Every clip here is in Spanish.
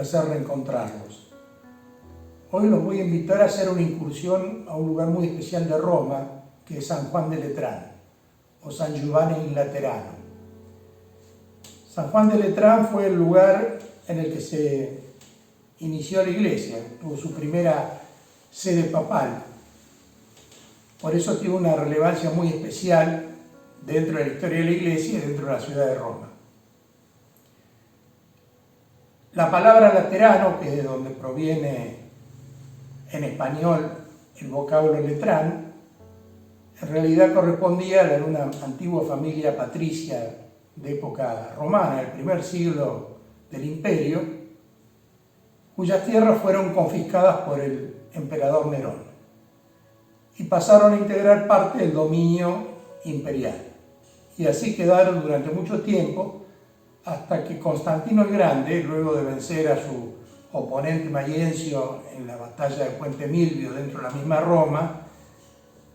placer reencontrarlos. Hoy los voy a invitar a hacer una incursión a un lugar muy especial de Roma, que es San Juan de Letrán, o San Giovanni il Laterano. San Juan de Letrán fue el lugar en el que se inició la iglesia, tuvo su primera sede papal. Por eso tiene una relevancia muy especial dentro de la historia de la iglesia y dentro de la ciudad de Roma. La palabra laterano, que es de donde proviene en español el vocablo letrán, en realidad correspondía a una antigua familia patricia de época romana, del primer siglo del imperio, cuyas tierras fueron confiscadas por el emperador Nerón y pasaron a integrar parte del dominio imperial. Y así quedaron durante mucho tiempo, hasta que Constantino el Grande, luego de vencer a su oponente Mayencio en la batalla de Puente Milvio dentro de la misma Roma,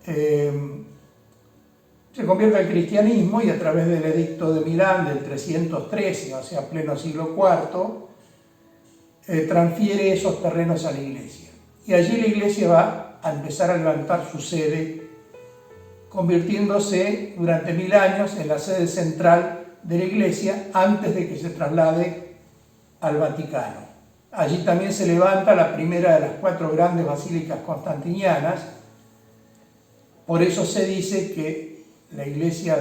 se convierte al cristianismo y a través del edicto de Milán del 313, o sea, pleno siglo IV, transfiere esos terrenos a la iglesia. Y allí la iglesia va a empezar a levantar su sede, convirtiéndose durante 1000 años en la sede central de la iglesia antes de que se traslade al Vaticano. Allí también se levanta la primera de las 4 grandes basílicas constantinianas. Por eso se dice que la iglesia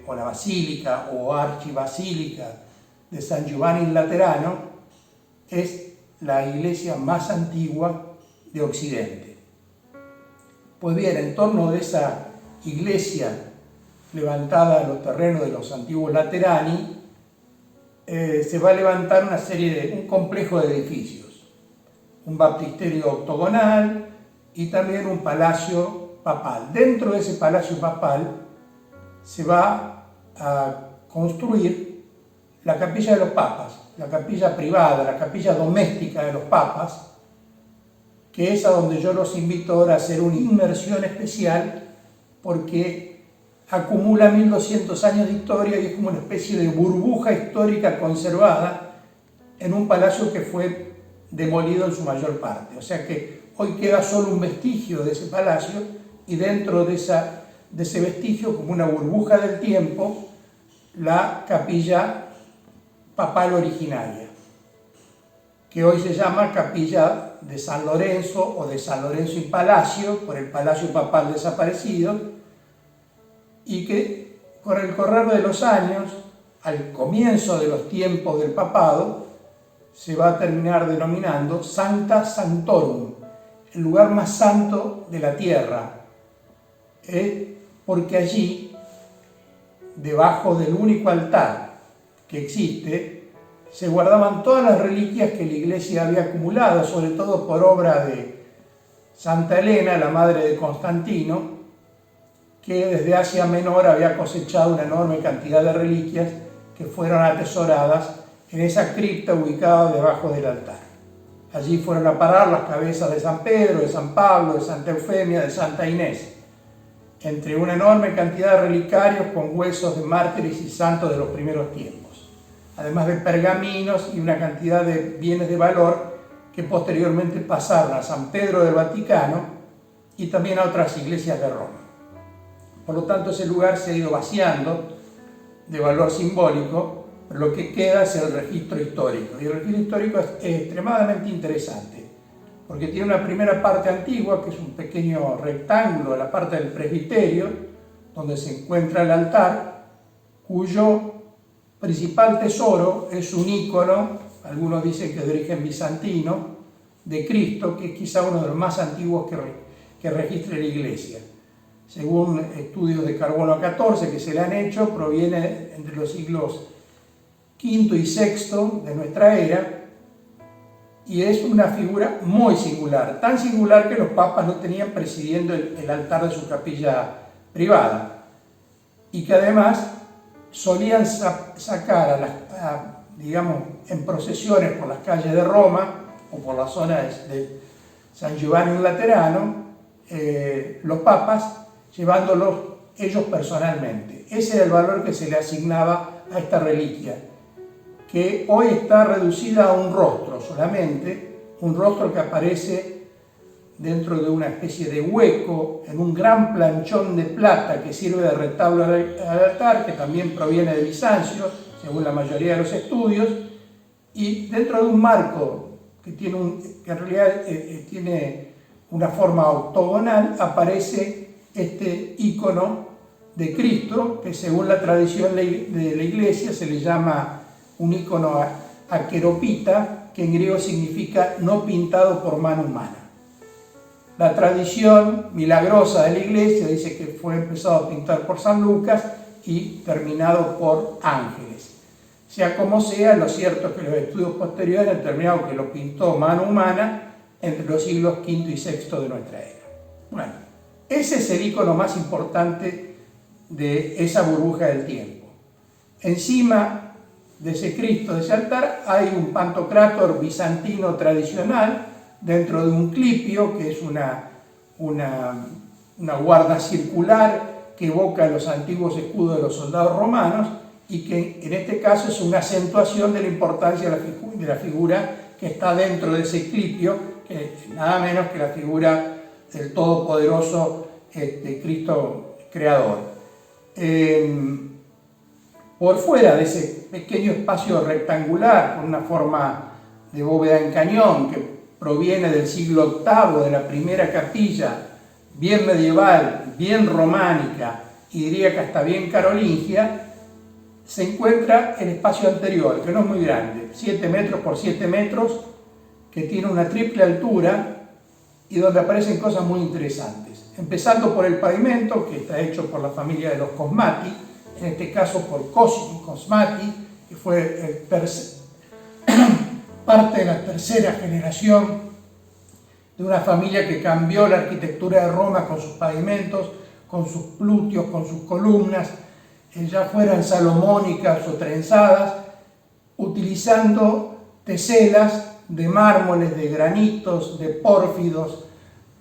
o la basílica o archibasílica de San Giovanni il Laterano es la iglesia más antigua de Occidente. Pues bien, en torno de esa iglesia levantada en los terrenos de los antiguos Laterani, se va a levantar un complejo de edificios, un baptisterio octogonal y también un palacio papal. Dentro de ese palacio papal se va a construir la capilla de los papas, la capilla privada, la capilla doméstica de los papas, que es a donde yo los invito ahora a hacer una inmersión especial, porque acumula 1200 años de historia y es como una especie de burbuja histórica conservada en un palacio que fue demolido en su mayor parte. O sea que hoy queda solo un vestigio de ese palacio y dentro de ese vestigio, como una burbuja del tiempo, la capilla papal originaria, que hoy se llama Capilla de San Lorenzo o de San Lorenzo y Palacio, por el palacio papal desaparecido, y que con el correr de los años, al comienzo de los tiempos del papado, se va a terminar denominando Sancta Sanctorum, el lugar más santo de la tierra, porque allí, debajo del único altar que existe, se guardaban todas las reliquias que la iglesia había acumulado, sobre todo por obra de Santa Elena, la madre de Constantino, que desde Asia Menor había cosechado una enorme cantidad de reliquias que fueron atesoradas en esa cripta ubicada debajo del altar. Allí fueron a parar las cabezas de San Pedro, de San Pablo, de Santa Eufemia, de Santa Inés, entre una enorme cantidad de relicarios con huesos de mártires y santos de los primeros tiempos, además de pergaminos y una cantidad de bienes de valor que posteriormente pasaron a San Pedro del Vaticano y también a otras iglesias de Roma. Por lo tanto, ese lugar se ha ido vaciando de valor simbólico, pero lo que queda es el registro histórico. Y el registro histórico es extremadamente interesante, porque tiene una primera parte antigua, que es un pequeño rectángulo, la parte del presbiterio, donde se encuentra el altar, cuyo principal tesoro es un ícono, algunos dicen que es de origen bizantino, de Cristo, que es quizá uno de los más antiguos que registre la iglesia. Según estudios de carbono 14 que se le han hecho, proviene entre los siglos V y VI de nuestra era, y es una figura muy singular, tan singular que los papas lo tenían presidiendo el altar de su capilla privada, y que además solían sacar digamos, en procesiones por las calles de Roma o por la zona de San Giovanni il Laterano, los papas llevándolos ellos personalmente. Ese era el valor que se le asignaba a esta reliquia, que hoy está reducida a un rostro. rostro solamente, un rostro que aparece dentro de una especie de hueco en un gran planchón de plata que sirve de retablo al altar, que también proviene de Bizancio, según la mayoría de los estudios, y dentro de un marco que en realidad tiene una forma octogonal, aparece este ícono de Cristo, que según la tradición de la Iglesia se le llama un ícono aqueropita, que en griego significa no pintado por mano humana. La tradición milagrosa de la Iglesia dice que fue empezado a pintar por San Lucas y terminado por ángeles. Sea como sea, lo cierto es que los estudios posteriores han determinado que lo pintó mano humana entre los siglos V y VI de nuestra era. Bueno, ese es el ícono más importante de esa burbuja del tiempo. Encima de ese Cristo, de ese altar, hay un pantocrátor bizantino tradicional dentro de un clipio, que es una guarda circular que evoca los antiguos escudos de los soldados romanos y que en este caso es una acentuación de la importancia de la figura que está dentro de ese clipio, que es nada menos que la figura del todopoderoso Cristo creador. Por fuera de ese pequeño espacio rectangular con una forma de bóveda en cañón que proviene del siglo VIII, de la primera capilla, bien medieval, bien románica y diría que hasta bien carolingia, se encuentra el espacio anterior, que no es muy grande, 7 metros por 7 metros, que tiene una triple altura y donde aparecen cosas muy interesantes. Empezando por el pavimento, que está hecho por la familia de los Cosmati, en este caso por Cosimo Cosmati, que fue parte de la tercera generación de una familia que cambió la arquitectura de Roma con sus pavimentos, con sus plutios, con sus columnas, ya fueran salomónicas o trenzadas, utilizando teselas de mármoles, de granitos, de pórfidos,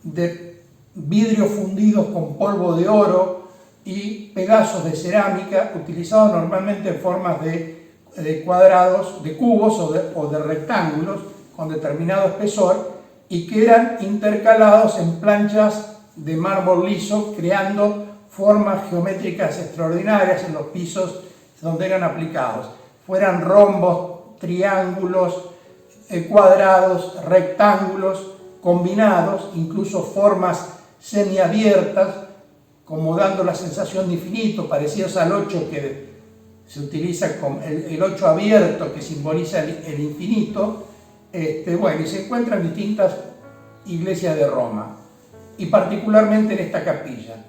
de vidrios fundidos con polvo de oro y pedazos de cerámica utilizados normalmente en formas de cuadrados, de cubos o de rectángulos con determinado espesor y que eran intercalados en planchas de mármol liso, creando formas geométricas extraordinarias en los pisos donde eran aplicados. Fueran rombos, triángulos, cuadrados, rectángulos, combinados, incluso formas semiabiertas, como dando la sensación de infinito, parecidos al 8 que se utiliza con el 8 abierto que simboliza el infinito. Bueno, y se encuentra en distintas iglesias de Roma, y particularmente en esta capilla.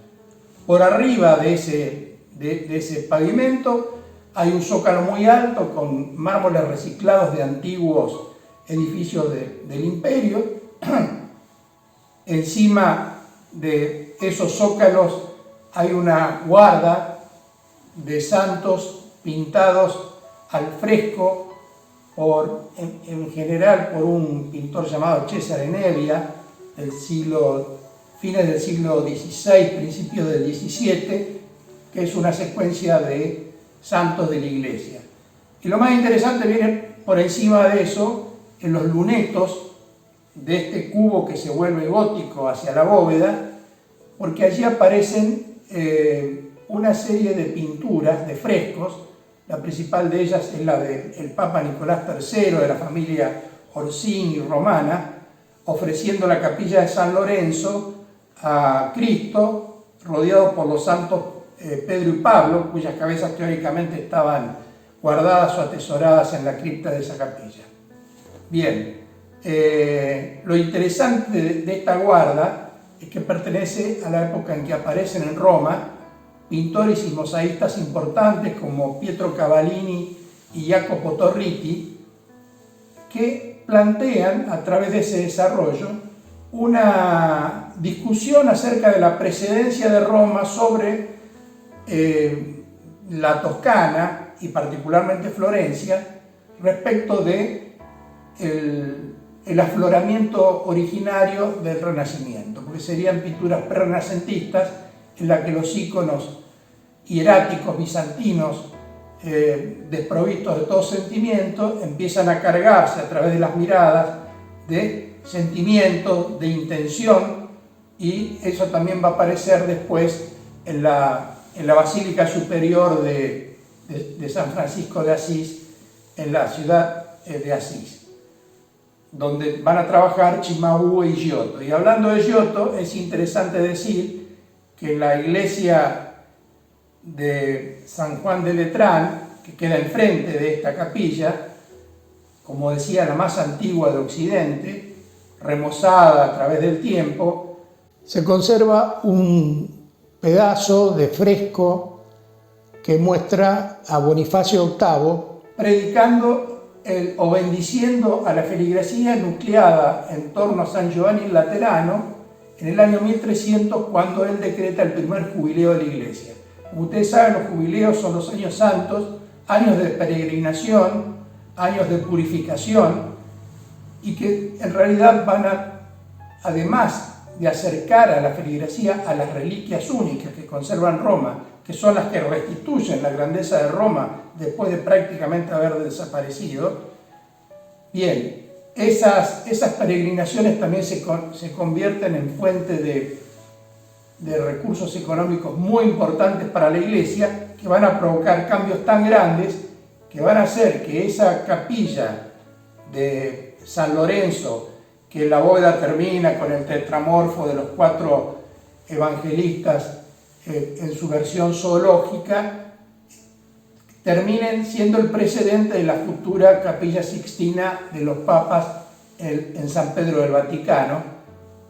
Por arriba de ese pavimento hay un zócalo muy alto con mármoles reciclados de antiguos edificios del imperio. Encima de esos zócalos hay una guarda de santos pintados al fresco en general por un pintor llamado Cesare Nevia, fines del siglo XVI, principios del XVII, que es una secuencia de santos de la iglesia. Y lo más interesante viene por encima de eso, en los lunetos de este cubo que se vuelve gótico hacia la bóveda, porque allí aparecen una serie de pinturas, de frescos. La principal de ellas es la del Papa Nicolás III, de la familia Orsini romana, ofreciendo la capilla de San Lorenzo a Cristo, rodeado por los santos Pedro y Pablo, cuyas cabezas teóricamente estaban guardadas o atesoradas en la cripta de esa capilla. Bien, lo interesante de esta guarda es que pertenece a la época en que aparecen en Roma pintores y mosaístas importantes como Pietro Cavallini y Jacopo Torriti, que plantean a través de ese desarrollo una discusión acerca de la precedencia de Roma sobre la Toscana y particularmente Florencia respecto de el afloramiento originario del Renacimiento, porque serían pinturas prerenacentistas en las que los íconos hieráticos bizantinos desprovistos de todo sentimiento, empiezan a cargarse a través de las miradas de sentimientos, de intención, y eso también va a aparecer después en la Basílica Superior de San Francisco de Asís, en la ciudad de Asís, donde van a trabajar Cimabue y Giotto. Y hablando de Giotto, es interesante decir que en la iglesia de San Juan de Letrán, que queda enfrente de esta capilla, como decía, la más antigua de Occidente, remozada a través del tiempo, se conserva un pedazo de fresco que muestra a Bonifacio VIII predicando o bendiciendo a la feligresía nucleada en torno a San Giovanni el Laterano en el año 1300, cuando él decreta el primer jubileo de la iglesia. Como ustedes saben, los jubileos son los años santos, años de peregrinación, años de purificación, y que en realidad van a, además de acercar a la feligresía a las reliquias únicas que conserva en Roma, que son las que restituyen la grandeza de Roma después de prácticamente haber desaparecido. Bien, esas peregrinaciones también se convierten en fuente de recursos económicos muy importantes para la iglesia, que van a provocar cambios tan grandes que van a hacer que esa capilla de San Lorenzo, que la bóveda termina con el tetramorfo de los 4 evangelistas en su versión zoológica, terminen siendo el precedente de la futura capilla sixtina de los papas en San Pedro del Vaticano,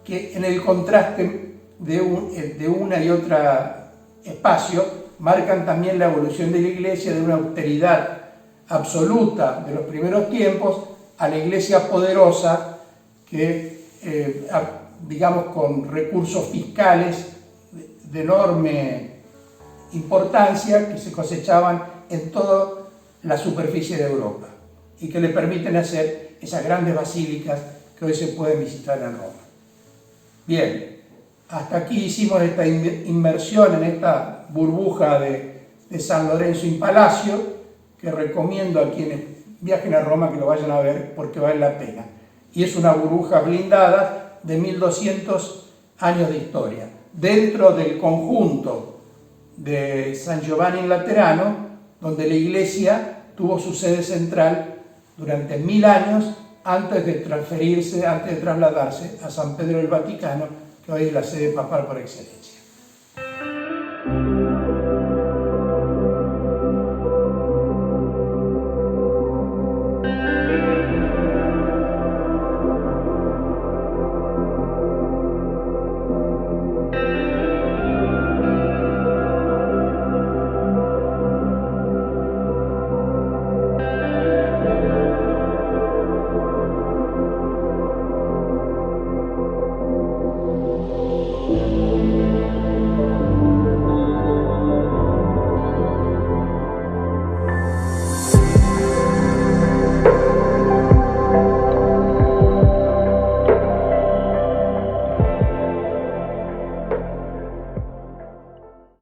que en el contraste de una y otra espacio marcan también la evolución de la iglesia de una austeridad absoluta de los primeros tiempos a la iglesia poderosa que, digamos, con recursos fiscales de enorme importancia que se cosechaban en toda la superficie de Europa y que le permiten hacer esas grandes basílicas que hoy se pueden visitar en Roma. Bien, hasta aquí hicimos esta inmersión en esta burbuja de San Lorenzo in Palacio, que recomiendo a quienes viajen a Roma que lo vayan a ver porque vale la pena. Y es una burbuja blindada de 1200 años de historia, dentro del conjunto de San Giovanni in Laterano, donde la iglesia tuvo su sede central durante 1000 años antes de trasladarse a San Pedro del Vaticano, que hoy es la sede papal por excelencia.